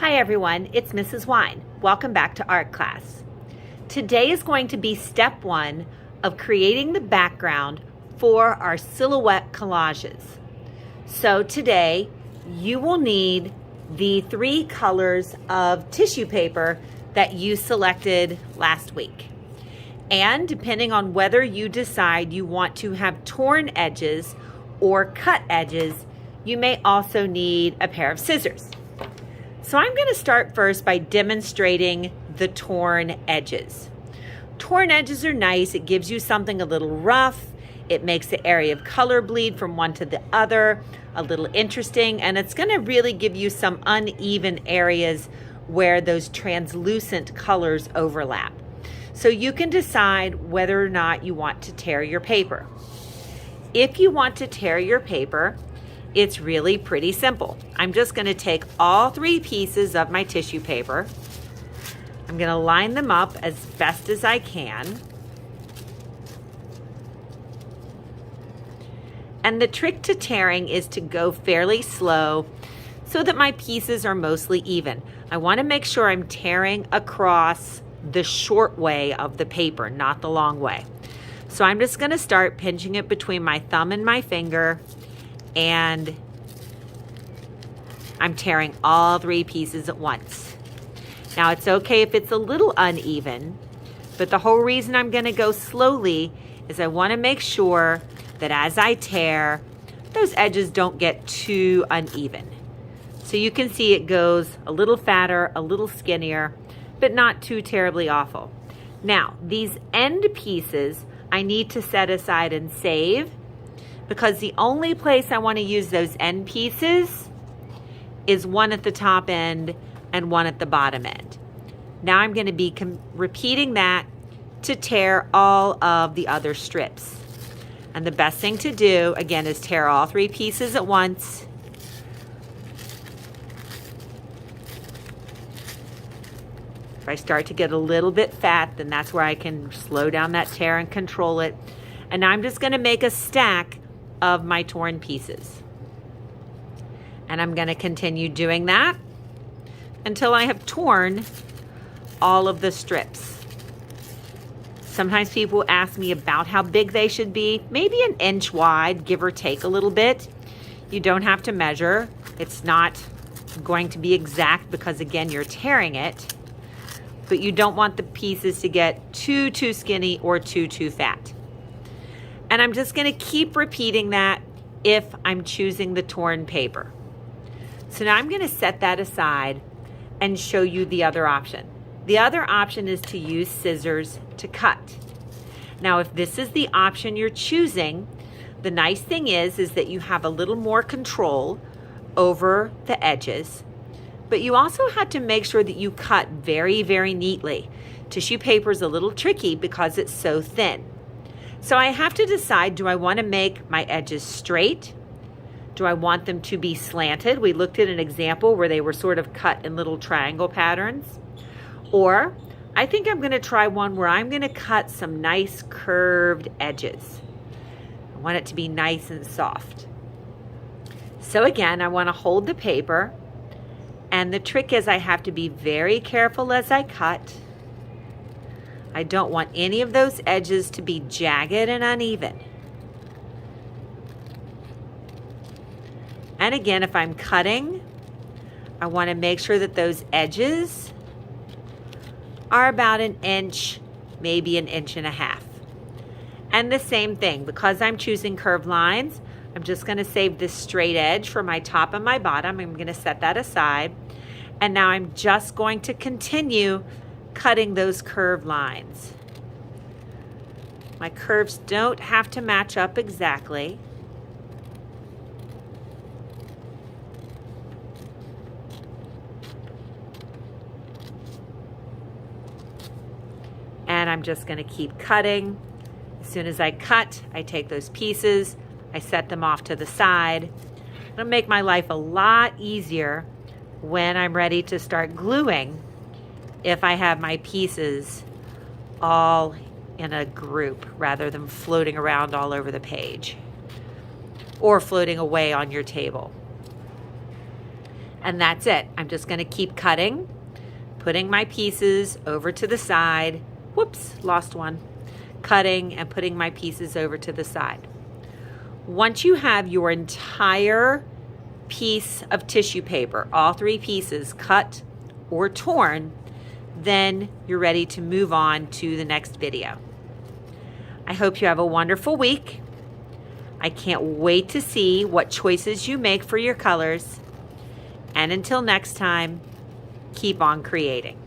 Hi everyone, it's Mrs. Wine. Welcome back to art class. Today is going to be step one of creating the background for our silhouette collages. So today you will need the 3 colors of tissue paper that you selected last week. And depending on whether you decide you want to have torn edges or cut edges, you may also need a pair of scissors. So I'm going to start first by demonstrating the torn edges. Torn edges are nice. It gives you something a little rough. It makes the area of color bleed from one to the other a little interesting, and it's going to really give you some uneven areas where those translucent colors overlap. So you can decide whether or not you want to tear your paper. If you want to tear your paper, it's really pretty simple. I'm just going to take all 3 pieces of my tissue paper. I'm going to line them up as best as I can. And the trick to tearing is to go fairly slow so that my pieces are mostly even. I want to make sure I'm tearing across the short way of the paper, not the long way. So I'm just going to start pinching it between my thumb and my finger, and I'm tearing all 3 pieces at once. Now it's okay if it's a little uneven, but the whole reason I'm going to go slowly is I want to make sure that as I tear, those edges don't get too uneven. So you can see it goes a little fatter, a little skinnier, but not too terribly awful. Now, these end pieces I need to set aside and save, because the only place I want to use those end pieces is one at the top end and one at the bottom end. Now I'm going to be repeating that to tear all of the other strips. And the best thing to do, again, is tear all 3 pieces at once. If I start to get a little bit fat, then that's where I can slow down that tear and control it. And now I'm just going to make a stack of my torn pieces. And I'm going to continue doing that until I have torn all of the strips. Sometimes people ask me about how big they should be. Maybe an inch wide, give or take a little bit. You don't have to measure. It's not going to be exact because, again, you're tearing it. But you don't want the pieces to get too skinny or too fat. And I'm just going to keep repeating that if I'm choosing the torn paper. So now I'm going to set that aside and show you the other option. The other option is to use scissors to cut. Now, if this is the option you're choosing, the nice thing is that you have a little more control over the edges, but you also have to make sure that you cut very neatly. Tissue paper is a little tricky because it's so thin. So I have to decide, do I want to make my edges straight? Do I want them to be slanted? We looked at an example where they were sort of cut in little triangle patterns. Or I think I'm going to try one where I'm going to cut some nice curved edges. I want it to be nice and soft. So again, I want to hold the paper, and the trick is I have to be very careful as I cut. I don't want any of those edges to be jagged and uneven. And again, if I'm cutting, I want to make sure that those edges are about an inch, maybe an inch and a half. And the same thing, because I'm choosing curved lines, I'm just going to save this straight edge for my top and my bottom. I'm going to set that aside. And now I'm just going to continue cutting those curved lines. My curves don't have to match up exactly. And I'm just going to keep cutting. As soon as I cut, I take those pieces, I set them off to the side. It'll make my life a lot easier when I'm ready to start gluing if I have my pieces all in a group rather than floating around all over the page or floating away on your table. And that's it. I'm just going to keep cutting, putting my pieces over to the side. Whoops, lost one. Cutting and putting my pieces over to the side. Once you have your entire piece of tissue paper, all 3 pieces cut or torn, then you're ready to move on to the next video. I hope you have a wonderful week. I can't wait to see what choices you make for your colors. And until next time, keep on creating.